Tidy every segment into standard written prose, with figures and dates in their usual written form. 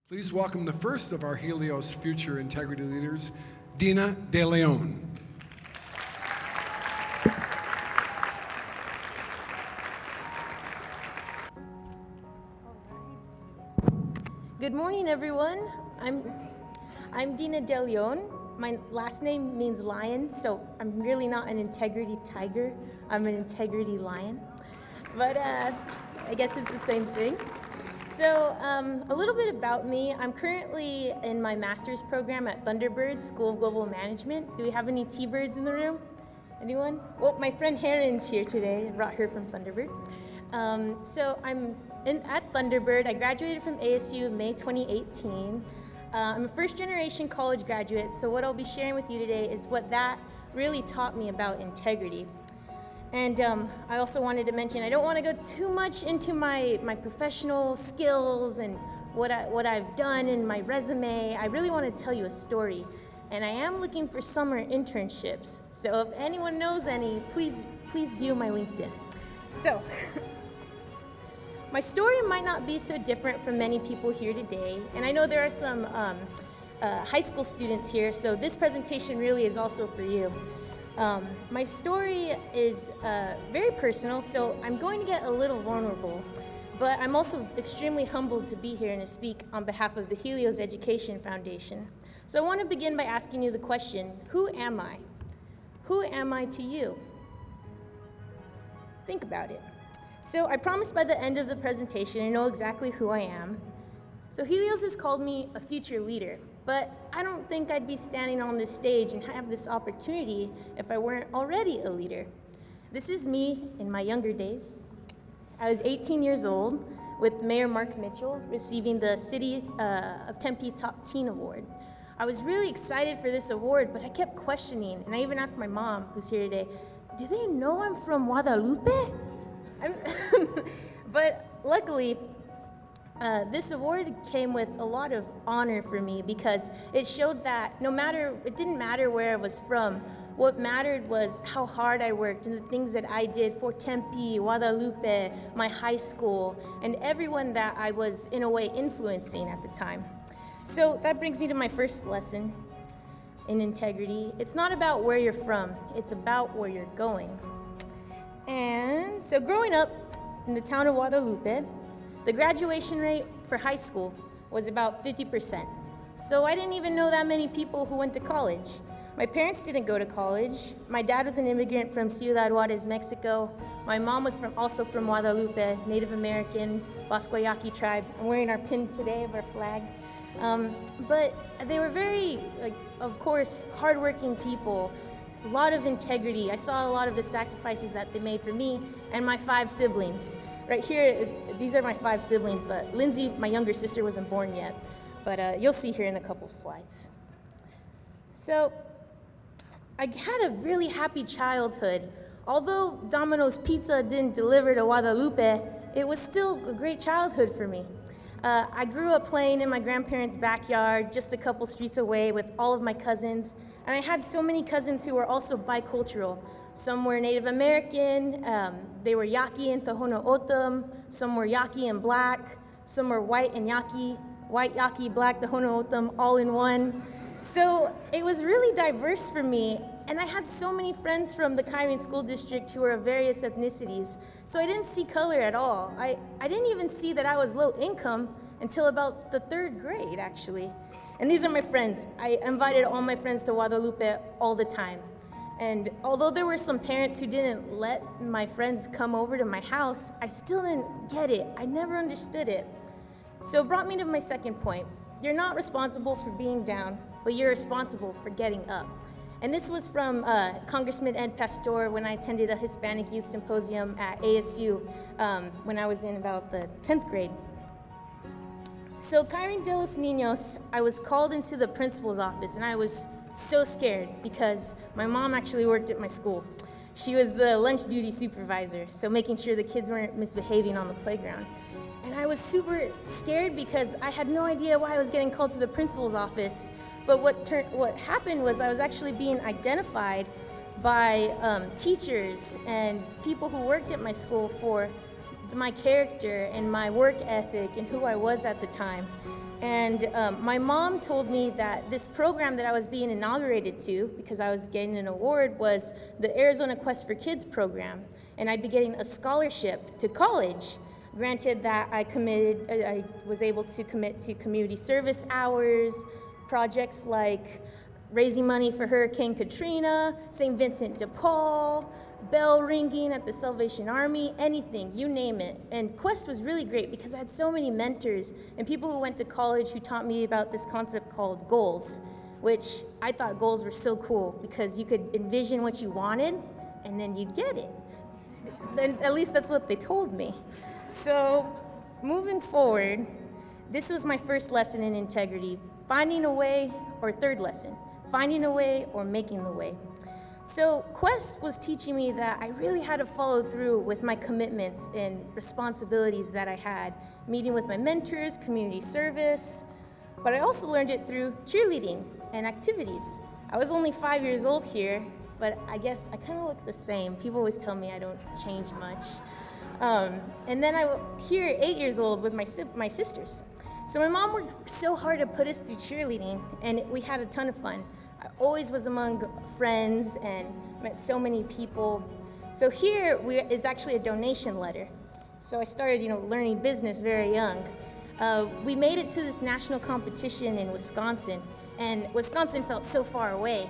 Please welcome the first of our Helios future integrity leaders, Dina de León. Good morning, everyone. I'm Dina de León. My last name means lion, so I'm really not an integrity tiger. I'm an integrity lion. But I guess it's the same thing. So a little bit about me. I'm currently in my master's program at Thunderbird, School of Global Management. Do we have any T-birds in the room? Anyone? Well, my friend Heron's here today. I brought her from Thunderbird. So I'm at Thunderbird. I graduated from ASU in May 2018. I'm a first-generation college graduate, so what I'll be sharing with you today is what that really taught me about integrity. And I also wanted to mention, I don't want to go too much into my professional skills and what I've done in my resume. I really want to tell you a story. And I am looking for summer internships. So if anyone knows any, please view my LinkedIn. So my story might not be so different from many people here today. And I know there are some high school students here, so this presentation really is also for you. My story is very personal, so I'm going to get a little vulnerable, but I'm also extremely humbled to be here and to speak on behalf of the Helios Education Foundation. So I want to begin by asking you the question, who am I? Who am I to you? Think about it. So I promise by the end of the presentation, I know exactly who I am. So Helios has called me a future leader, but I don't think I'd be standing on this stage and have this opportunity if I weren't already a leader. This is me in my younger days. I was 18 years old with Mayor Mark Mitchell receiving the City of Tempe Top Teen Award. I was really excited for this award, but I kept questioning, and I even asked my mom, who's here today, do they know I'm from Guadalupe? But luckily, this award came with a lot of honor for me because it showed that it didn't matter where I was from. What mattered was how hard I worked and the things that I did for Tempe, Guadalupe, my high school, and everyone that I was in a way influencing at the time. So that brings me to my first lesson in integrity. It's not about where you're from, it's about where you're going. And so growing up in the town of Guadalupe, the graduation rate for high school was about 50%. So I didn't even know that many people who went to college. My parents didn't go to college. My dad was an immigrant from Ciudad Juarez, Mexico. My mom was also from Guadalupe, Native American, Pascua Yaqui tribe. I'm wearing our pin today of our flag. But they were very, of course, hardworking people, a lot of integrity. I saw a lot of the sacrifices that they made for me and my 5 siblings. Right here, these are my 5 siblings, but Lindsay, my younger sister, wasn't born yet. But you'll see here in a couple slides. So I had a really happy childhood. Although Domino's Pizza didn't deliver to Guadalupe, it was still a great childhood for me. I grew up playing in my grandparents' backyard, just a couple streets away with all of my cousins. And I had so many cousins who were also bicultural. Some were Native American, they were Yaqui and Tohono O'odham, some were Yaqui and black, some were white and Yaqui, white Yaqui, black Tohono O'odham, all in one. So it was really diverse for me, and I had so many friends from the Kyrene School District who were of various ethnicities, so I didn't see color at all. I didn't even see that I was low income until about the 3rd grade, actually. And these are my friends. I invited all my friends to Guadalupe all the time. And although there were some parents who didn't let my friends come over to my house, I still didn't get it. I never understood it. So it brought me to my second point. You're not responsible for being down, but you're responsible for getting up. And this was from Congressman Ed Pastor when I attended a Hispanic youth symposium at ASU when I was in about the 10th grade. So Kyrene de los Niños, I was called into the principal's office, and I was so scared because my mom actually worked at my school. She was the lunch duty supervisor, so making sure the kids weren't misbehaving on the playground. And I was super scared because I had no idea why I was getting called to the principal's office. But what happened was I was actually being identified by teachers and people who worked at my school for my character and my work ethic and who I was at the time. And my mom told me that this program that I was being inaugurated to, because I was getting an award, was the Arizona Quest for Kids program. And I'd be getting a scholarship to college. Granted that I was able to commit to community service hours, projects like raising money for Hurricane Katrina, St. Vincent de Paul, bell ringing at the Salvation Army, anything, you name it. And Quest was really great because I had so many mentors and people who went to college who taught me about this concept called goals, which I thought goals were so cool because you could envision what you wanted and then you'd get it. And at least that's what they told me. So moving forward, this was my first lesson in integrity, finding a way, or third lesson, finding a way or making the way. So Quest was teaching me that I really had to follow through with my commitments and responsibilities that I had, meeting with my mentors, community service, but I also learned it through cheerleading and activities. I was only 5 years old here, but I guess I kind of look the same. People always tell me I don't change much. And then I here at 8 years old with my sisters. So my mom worked so hard to put us through cheerleading, and we had a ton of fun. I always was among friends and met so many people. So here is actually a donation letter. So I started, learning business very young. We made it to this national competition in Wisconsin, and Wisconsin felt so far away.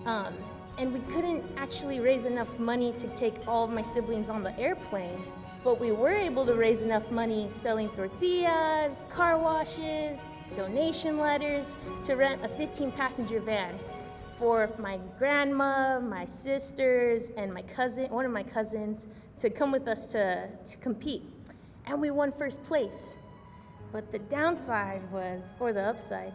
And we couldn't actually raise enough money to take all of my siblings on the airplane, but we were able to raise enough money selling tortillas, car washes, donation letters to rent a 15-passenger van for my grandma, my sisters, and one of my cousins to come with us to compete. And we won first place. But the downside was, or the upside,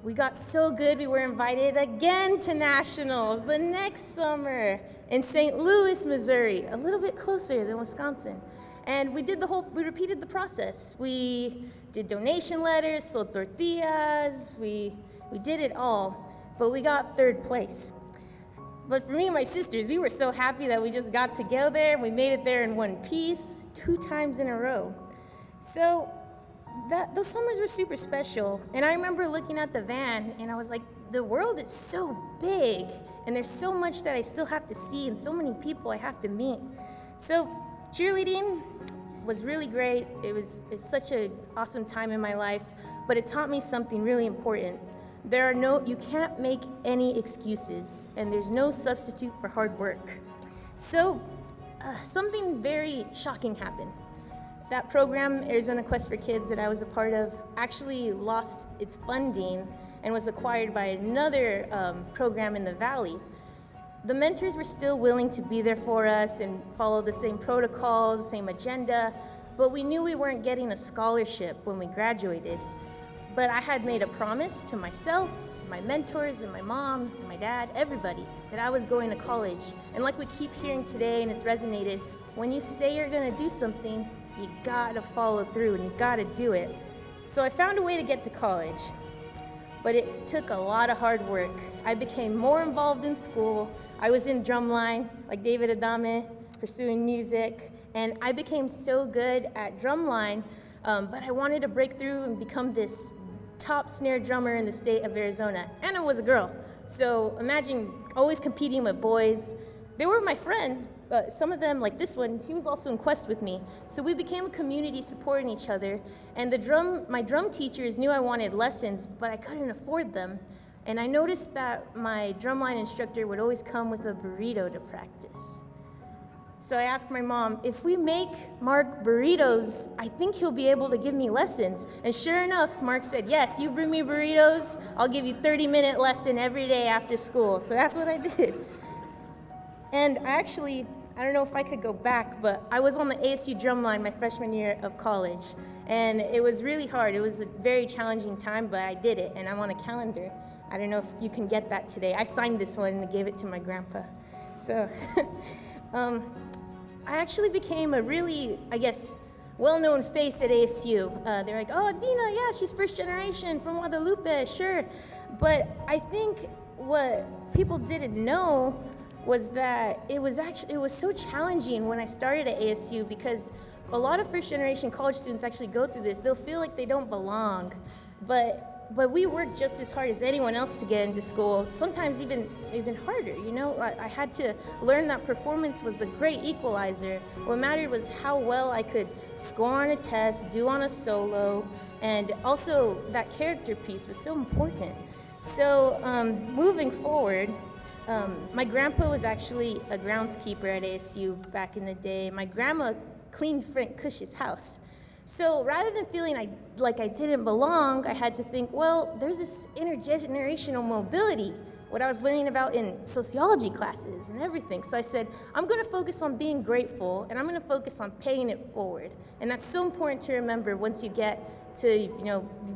we got so good we were invited again to nationals the next summer in St. Louis, Missouri, a little bit closer than Wisconsin. And we repeated the process. We did donation letters, sold tortillas, we did it all, but we got third place. But for me and my sisters, we were so happy that we just got together, we made it there in one piece, 2 times in a row. So those summers were super special. And I remember looking at the van and I was like, the world is so big and there's so much that I still have to see and so many people I have to meet. So cheerleading was really great. It's such an awesome time in my life, but it taught me something really important. You can't make any excuses, and there's no substitute for hard work. So something very shocking happened. That program, Arizona Quest for Kids, that I was a part of, actually lost its funding and was acquired by another program in the Valley. The mentors were still willing to be there for us and follow the same protocols, same agenda, but we knew we weren't getting a scholarship when we graduated. But I had made a promise to myself, my mentors, and my mom, and my dad, everybody, that I was going to college. And like we keep hearing today, and it's resonated, when you say you're gonna do something, you gotta follow through and you gotta do it. So I found a way to get to college, but it took a lot of hard work. I became more involved in school. I was in drumline, like David Adame, pursuing music, and I became so good at drumline, but I wanted to break through and become this top snare drummer in the state of Arizona, and I was a girl. So imagine always competing with boys. They were my friends, but some of them, like this one, he was also in Quest with me. So we became a community supporting each other, and my drum teachers knew I wanted lessons, but I couldn't afford them. And I noticed that my drumline instructor would always come with a burrito to practice. So I asked my mom, if we make Mark burritos, I think he'll be able to give me lessons. And sure enough, Mark said, yes, you bring me burritos, I'll give you 30-minute lesson every day after school. So that's what I did. And I don't know if I could go back, but I was on the ASU drumline my freshman year of college. And it was really hard. It was a very challenging time, but I did it, and I'm on a calendar. I don't know if you can get that today. I signed this one and gave it to my grandpa. So I actually became a really, well-known face at ASU. They're like, oh, Dina, yeah, she's first generation from Guadalupe, sure. But I think what people didn't know was that it was so challenging when I started at ASU because a lot of first-generation college students actually go through this. They'll feel like they don't belong, but we work just as hard as anyone else to get into school, sometimes even harder, you know? I had to learn that performance was the great equalizer. What mattered was how well I could score on a test, do on a solo, and also that character piece was so important. So moving forward, my grandpa was actually a groundskeeper at ASU back in the day. My grandma cleaned Frank Cush's house. So rather than feeling like I didn't belong, I had to think, well, there's this intergenerational mobility, what I was learning about in sociology classes and everything. So I said, I'm gonna focus on being grateful, and I'm gonna focus on paying it forward. And that's so important to remember once you get to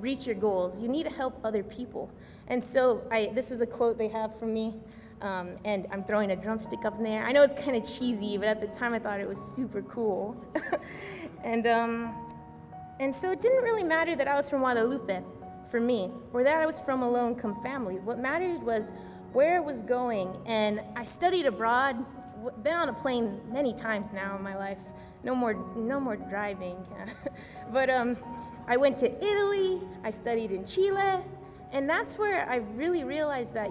reach your goals. You need to help other people. And so this is a quote they have from me, and I'm throwing a drumstick up in there. I know it's kind of cheesy, but at the time I thought it was super cool. And so it didn't really matter that I was from Guadalupe for me, or that I was from a low-income family. What mattered was where I was going, and I studied abroad, been on a plane many times now in my life. No more driving. But I went to Italy, I studied in Chile, and that's where I really realized that,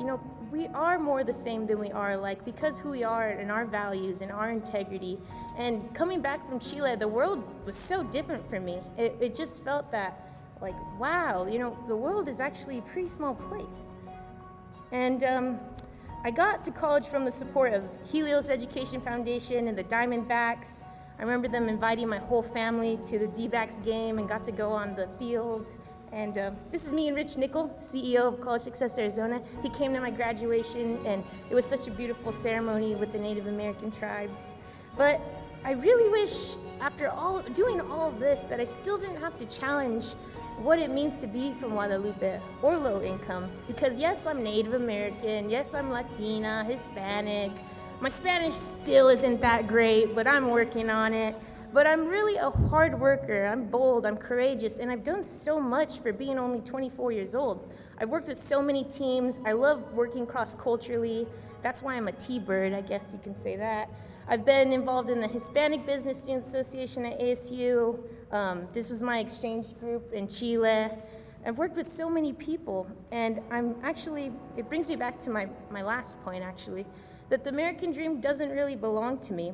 we are more the same than we are alike because who we are and our values and our integrity. And coming back from Chile, the world was so different for me. It just felt that, like, wow, the world is actually a pretty small place. And I got to college from the support of Helios Education Foundation and the Diamondbacks. I remember them inviting my whole family to the D-backs game and got to go on the field. And this is me and Rich Nickel, CEO of College Success Arizona. He came to my graduation, and it was such a beautiful ceremony with the Native American tribes. But I really wish, after doing all of this, that I still didn't have to challenge what it means to be from Guadalupe or low income. Because yes, I'm Native American, yes, I'm Latina, Hispanic. My Spanish still isn't that great, but I'm working on it. But I'm really a hard worker, I'm bold, I'm courageous, and I've done so much for being only 24 years old. I've worked with so many teams, I love working cross-culturally. That's why I'm a T-bird, I guess you can say that. I've been involved in the Hispanic Business Student Association at ASU. This was my exchange group in Chile. I've worked with so many people, and it brings me back to my last point, actually, that the American dream doesn't really belong to me.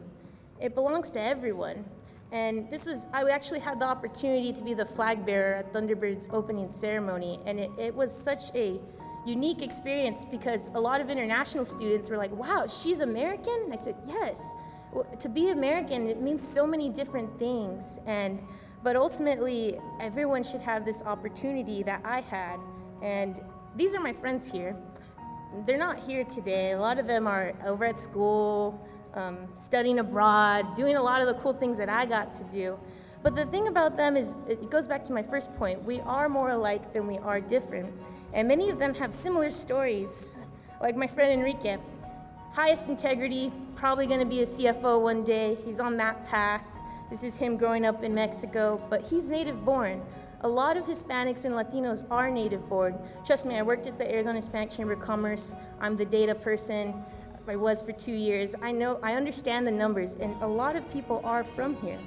It belongs to everyone. And I actually had the opportunity to be the flag bearer at Thunderbird's opening ceremony, and it was such a unique experience because a lot of international students were like, wow, she's American? And I said, yes. Well, to be American, it means so many different things, but ultimately, everyone should have this opportunity that I had. And these are my friends here. They're not here today. A lot of them are over at school, studying abroad, doing a lot of the cool things that I got to do. But the thing about them is, it goes back to my first point, we are more alike than we are different. And many of them have similar stories, like my friend Enrique. Highest integrity, probably gonna be a CFO one day, he's on that path. This is him growing up in Mexico, but he's native born. A lot of Hispanics and Latinos are native born. Trust me, I worked at the Arizona Hispanic Chamber of Commerce. I'm the data person. I was for 2 years. I understand the numbers, and a lot of people are from here.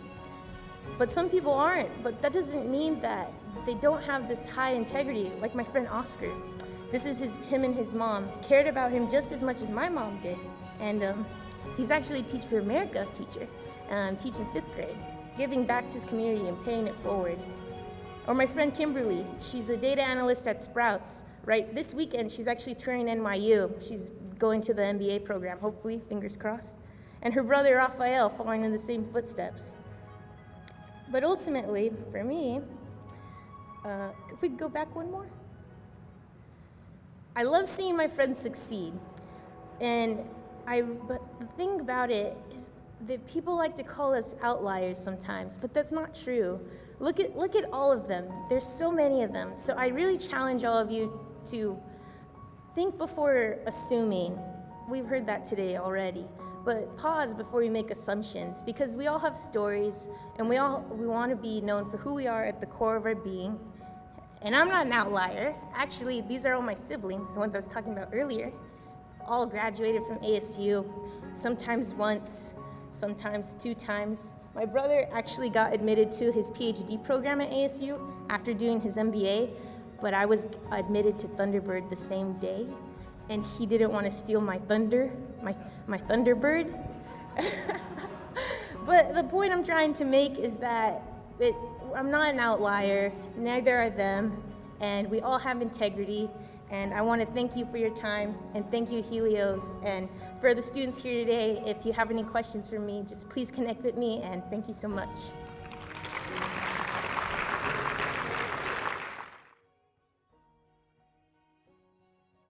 But some people aren't, but that doesn't mean that they don't have this high integrity, like my friend Oscar. This is him and his mom, cared about him just as much as my mom did. And he's actually a Teach for America teacher, teaching 5th grade, giving back to his community and paying it forward. Or my friend Kimberly, she's a data analyst at Sprouts. Right, this weekend, she's actually touring NYU. She's going to the MBA program, hopefully, fingers crossed. And her brother Rafael following in the same footsteps. But ultimately, for me, if we could go back one more. I love seeing my friends succeed. But the thing about it is that people like to call us outliers sometimes, but that's not true. Look at all of them. There's so many of them. So I really challenge all of you to think before assuming. We've heard that today already. But pause before you make assumptions, because we all have stories, and we want to be known for who we are at the core of our being. And I'm not an outlier. Actually, these are all my siblings, the ones I was talking about earlier. All graduated from ASU, sometimes once, sometimes 2 times. My brother actually got admitted to his PhD program at ASU after doing his MBA, but I was admitted to Thunderbird the same day, and he didn't want to steal my thunder, my Thunderbird. But the point I'm trying to make is that I'm not an outlier, neither are them, and we all have integrity. And I want to thank you for your time, and thank you, Helios. And for the students here today, if you have any questions for me, just please connect with me, and thank you so much.